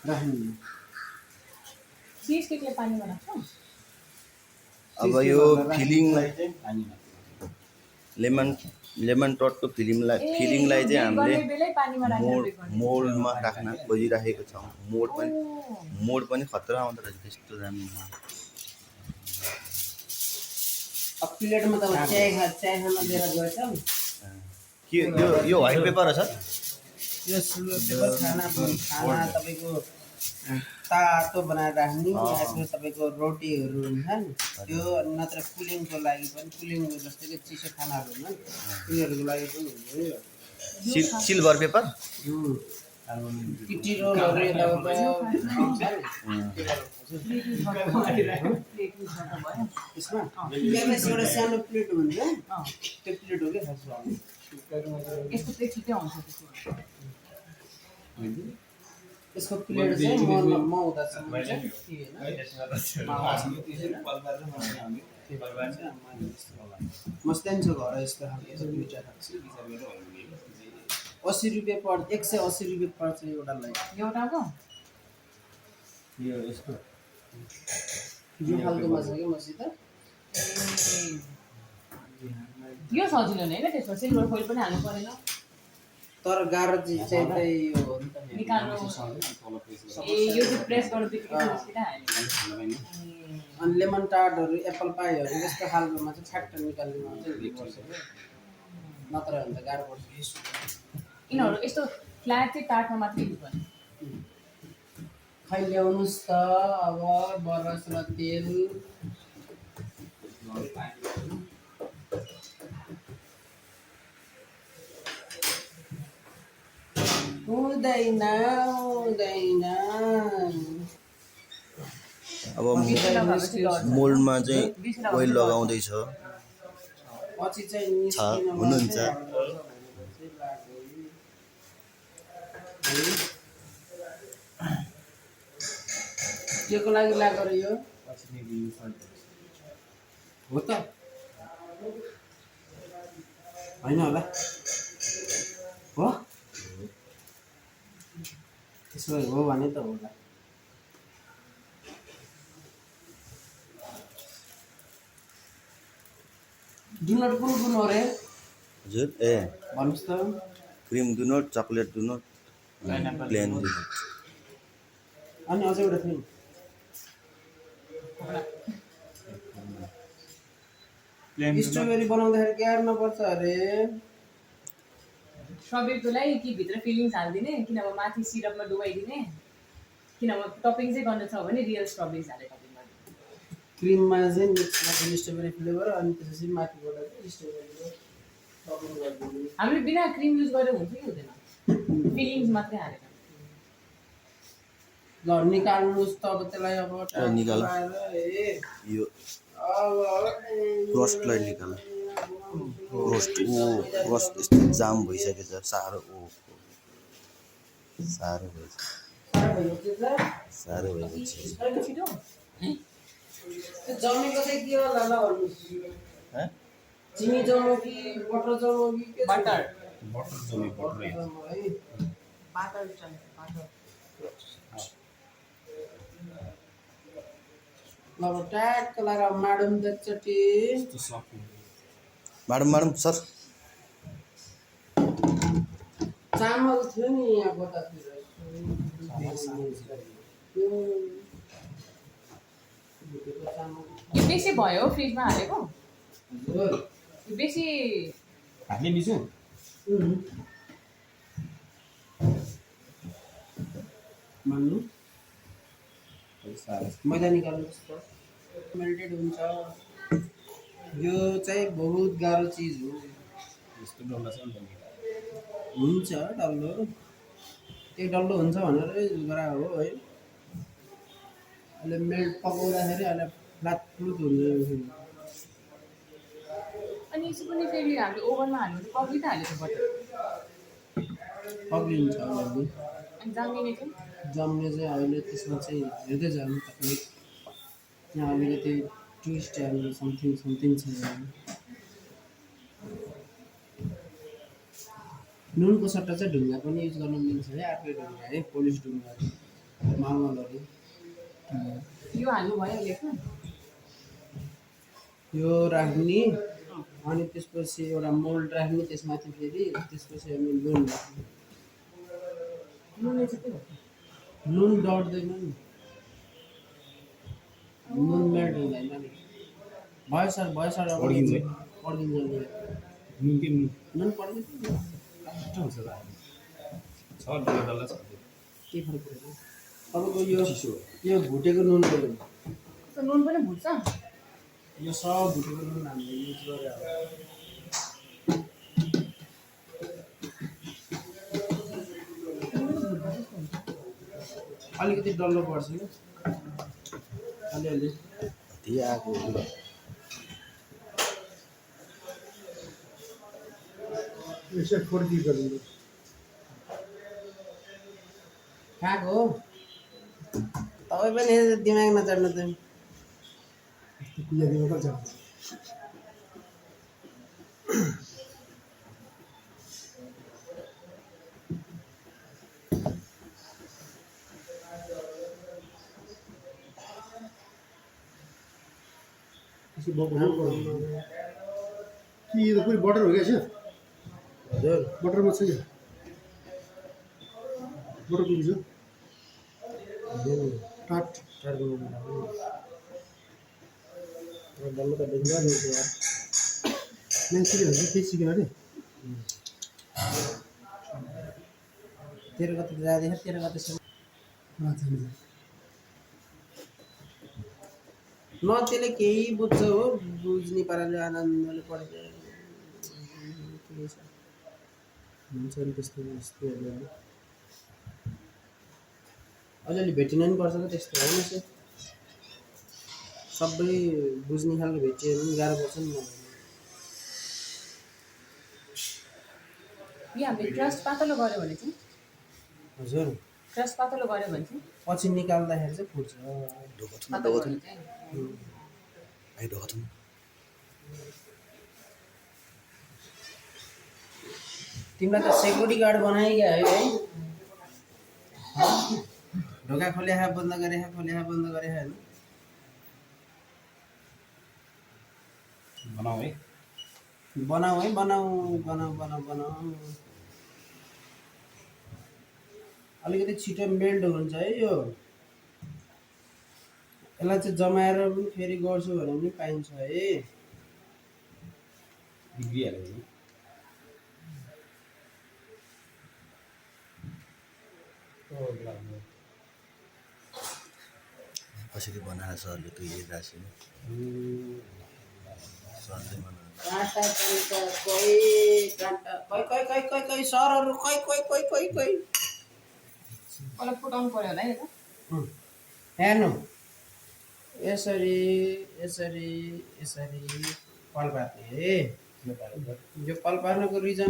राख्नु चीज केकले पानीमा राख्छौ? अब यो फिलिङलाई चाहिँ लेमन टर्टको फिलिङलाई चाहिँ हामीले मोल्डमा राख्न खोजिरहेको छौँ। मोल्ड पनि खतरा आउँदो रहेछ त्यस्तो दामी। अब प्लेटमा त चाय खाना दिएर गएछ के यो व्हाइट पेपर हो सर? यो सिल्भर पेपर खाना तपाईँको तातो बनाएर राख्ने या फिर तपाईँको रोटीहरू हुन्छ नि त्यो नत्र कुलिङको लागि पनि कुलिङको जस्तै कि चिसो खानाहरू हुन्छ तिनीहरूको लागि पनि हुन्छ सिल्भर पेपर टी रोलहरू यताउता त्यसमा एउटा सानो प्लेट हुन्छ त्यो प्लेट हो क्या खास यस्तो प्लेट छिटै आउँछ यसको प्लेट चाहिँ म हुँदासम्म चाहिँ मस्तान छ घर यस्तो खालको 80 रुपियाँ पर्छ 180 रुपियाँ पर्छ एउटालाई एउटाको यो यस्तो यो खालकोमा छ कि मसित यो सजिलो नै हैन त्यसमा सिल्भर फोइल पनि हाल्नु परेन तर गाह्रो चाहिँ त्यही यो हो नि त निकाल्नु ए यो चाहिँ प्रेस गर्नु बित्तिकै निस्किरा हाल्नु अनि लेमन टार्टहरू एप्पल पाईहरू यस्तो खालकोमा चाहिँ फ्याक्ट निकाल्नुमा चाहिँ पर्छ नत्र भने त गाह्रो पर्छ यिनीहरू यस्तो फ्ल्याट चाहिँ टार्टमा मात्रै युज गर्ने खै ल्याउनुस् त अब बरस र तेल हुँदैन अब मोल्डमा चाहिँ ओइल लगाउँदैछ पछि चाहिँ हुनुहुन्छ केको लागि लाग्यो र यो हो त होइन होला हो त्यसो हो भने त होला डुनट कुन हो रे हजुर ए भन्नुहोस् त cream doughnut chocolate doughnut plain doughnut अनि अझै एउटा थियो स्ट्रबेरी बनाउँदाखेरि के हाल्नुपर्छ अरे स्ट्रबेरीलाई कि भित्र फिलिङ्स हालिदिने कि नभए माथि सिरपमा डुबाइदिने कि नभए टपिङ चाहिँ गर्नु छ भने रियल स्ट्रबेरिज हालेर टपिङ गर्ने क्रिममा चाहिँ मिक्स गर्ने स्ट्रबेरी फ्लेभर अनि त्यसपछि माथिबाट चाहिँ स्ट्रबेरी टपिङ गरिदिने हामीले बिना क्रिम युज गरेर हुन्छ कि हुँदैन फिलिङ्स मात्रै हालेर ल निकाल्नुस् त अब त्यसलाई अब निकाल यो क्रस्टलाई निकाल क्रस्ट यस्तो जाम भइसकेछ साह्रो भएपछि जमेको चाहिँ के होला ल भन्नुहोस् चिनी जम्यो कि बटर जम्यो कि के बटर है बटर अब ट्याक्क लगाएर माडौँ त एकचोटि माडौँ सर चामल थियो नि यहाँ कतातिर यो बेसी भयो फ्रिजमा हालेको यो बेसी हाल्ने मिसो मान्नु मैदा निकाल्नुहोस् त मेल्टेड हुन्छ यो चाहिँ बहुत गाह्रो चिज हो यस्तो डल्लो हुन्छ डल्लो त्यो डल्लो हुन्छ भनेर गरा हो है अहिले मेल्ट पकाउँदाखेरि अहिले फ्लाट फ्लुट हुन्छ अनि यसो पनि फेरि हामीले ओभनमा हाल्नु चाहिँ पग्ली त हालेको बटर पग्लिन्छ अलि अनि जामिने चाहिँ जम्ने चाहिँ अहिले त्यसमा चाहिँ हेर्दै जानु तकनिक यहाँ अलिकति ट्विस्ट हाल्नु समथिङ छ नुनको सट्टा चाहिँ ढुङ्गा पनि युज गर्न मिल्छ है अर्कै ढुङ्गा है पोलिस ढुङ्गा मलमलहरू यो हाल्नु भयो लेख्नु यो राख्ने अनि त्यसपछि एउटा मोल्ड राख्ने त्यसमाथि फेरि त्यसपछि हामी नुन राख्ने नुनले चाहिँ के हो नुन डढ्दैन नि नुन मेल्ट हुँदैन नि भयो सर पड्किन्छ। पड्किन्छ नि नुन के नुन नुन पड्किन्छ कस्तो हुन्छ त छ डल्ला छ के फरक पर्छ तपाईँको यो चिसो यो भुटेको नुन बोल्यो त्यो नुन पनि भुट्छ यो सब भुटेको नुन हामीले युज गरेर अलिकति डल्लो पर्छ कि अलिअलि त्यही आएको हो। यसो फर्की गरिदिनु कहाँको हो तपाईँ पनि दिमाग नचढ्नु त कुया दिनु पर्छ कि यो त पुरै बटर हो क्या यसो हजुर बटर मात्रै क्या बटर कुन टाट डल्लो त डेन्जर हुन्छ यार मान्छेले भन्छ केही सिकेन अरे तेरो कति जाँदैछ तेरो कति न त्यसले केही बुझ्छ हो बुझ्ने पाराले आनन्दले पढेको के छ हुन्छ नि त्यस्तो यस्तो अलिअलि भेटिन नि पर्छ त त्यस्तो होइन चाहिँ सबै बुझ्ने खालको भेटियो भने गाह्रो पर्छ नि मलाई यो हामीले क्रस्ट पातलो गऱ्यो भने चाहिँ हजुर क्रस्ट पातलो गऱ्यो भने चाहिँ पछि निकाल्दाखेरि चाहिँ फुट्छ पातलो गऱ्यो भने चाहिँ तिमीलाई त सेक्युरिटी गार्ड बनाइगयो है ढोका खोले बन्द गरे बन्द गरे होइन बनाऊ है बनाऊ है बनाऊ अलिकति छिटो मेल्ट हुन्छ है यो यसलाई चाहिँ जमाएर पनि फेरि गर्छु भने पनि पाइन्छ है बिग्रिहाल्यो नि कसरी बनाएर सरले त्यो हेरिरहेको छु सरले बनाएर काँटा कोही सरहरू कोही मलाई फुटाउनु पऱ्यो होला है यो त हेर्नु यसरी पल पार्ने है यो पल पार्नुको रिजन